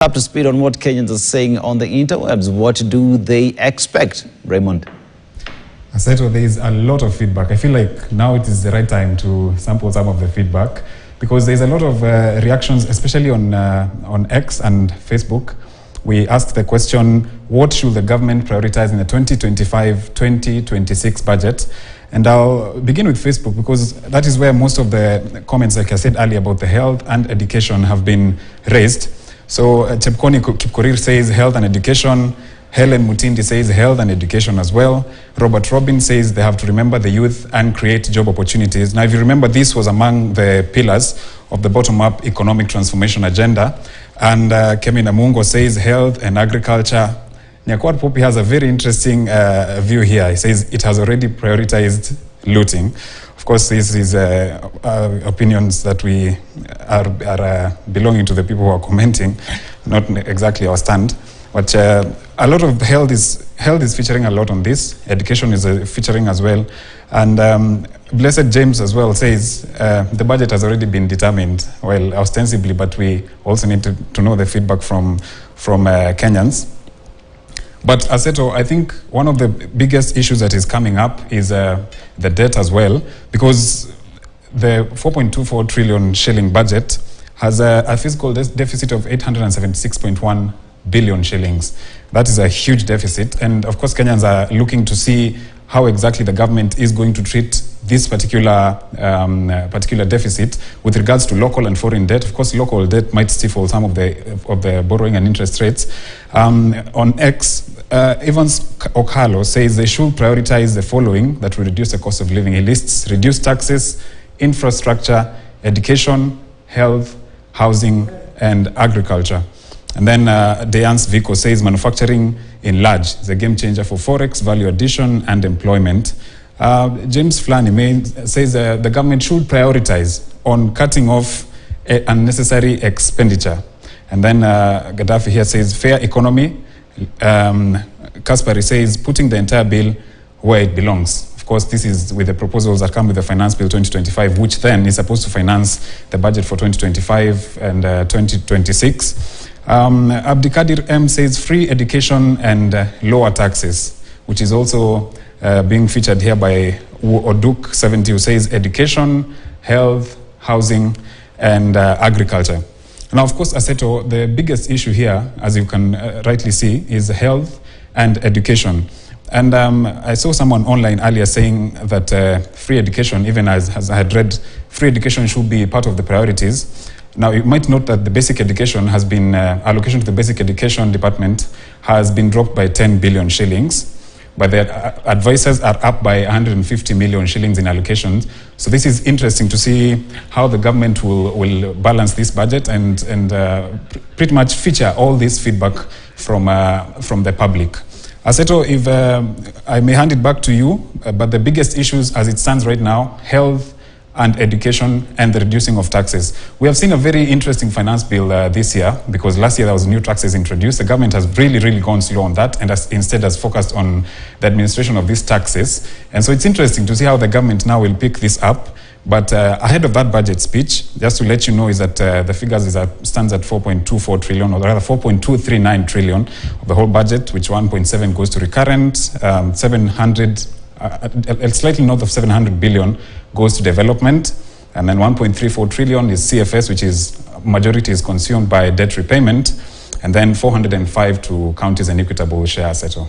up to speed on what Kenyans are saying on the interwebs. What do they expect, Raymond? Aseto, there is a lot of feedback. I feel like now it is the right time to sample some of the feedback because there's a lot of reactions, especially on X and Facebook. We asked the question, what should the government prioritize in the 2025-2026 budget? And I'll begin with Facebook because that is where most of the comments, like I said earlier, about the health and education have been raised. So Chepkoni Kipkorir says health and education. Helen Mutindi says health and education as well. Robert Robin says they have to remember the youth and create job opportunities. Now, if you remember, this was among the pillars of the bottom-up economic transformation agenda. And Kemi Namungo says health and agriculture. Nyakwad Popi has a very interesting view here. He says it has already prioritized looting. Of course, this is opinions that we are belonging to the people who are commenting, not exactly our stand. But a lot of health is featuring a lot on this. Education is featuring as well. And Blessed James as well says the budget has already been determined, well, ostensibly, but we also need to know the feedback from Kenyans. But Aseto, I think one of the biggest issues that is coming up is the debt as well, because the 4.24 trillion shilling budget has a fiscal deficit of 876.1 billion shillings. That is a huge deficit. And of course, Kenyans are looking to see how exactly the government is going to treat this particular deficit with regards to local and foreign debt. Of course, local debt might stifle some of the borrowing and interest rates. On X, Evans Okalo says they should prioritize the following that will reduce the cost of living. He lists reduced taxes, infrastructure, education, health, housing, and agriculture. And then Deyans Vico says manufacturing in large is a game changer for forex, value addition, and employment. James Flani says the government should prioritize on cutting off unnecessary expenditure. And then Gaddafi here says fair economy. Kaspari says putting the entire bill where it belongs. Of course, this is with the proposals that come with the Finance Bill 2025, which then is supposed to finance the budget for 2025 and 2026. Abdikadir M says free education and lower taxes, which is also being featured here by Oduk 70, who says education, health, housing, and agriculture. Now, of course, Aseto, the biggest issue here, as you can rightly see, is health and education. And I saw someone online earlier saying that free education, even as I had read, free education should be part of the priorities. Now, you might note that the basic education has been, allocation to the basic education department has been dropped by 10 billion shillings, but the advisors are up by 150 million shillings in allocations. So this is interesting to see how the government will balance this budget and pretty much feature all this feedback from the public. Aseto, if I may hand it back to you, but the biggest issues as it stands right now, health and education and the reducing of taxes. We have seen a very interesting finance bill this year because last year there was new taxes introduced. The government has really gone slow on that and instead has focused on the administration of these taxes. And so it's interesting to see how the government now will pick this up. But ahead of that budget speech, just to let you know, is that the figures stands at 4.24 trillion, or rather 4.239 trillion of the whole budget, which 1.7 goes to recurrent, 700, slightly north of 700 billion goes to development, and then 1.34 trillion is CFS, which is majority is consumed by debt repayment, and then 405 to counties and equitable share. Thank you.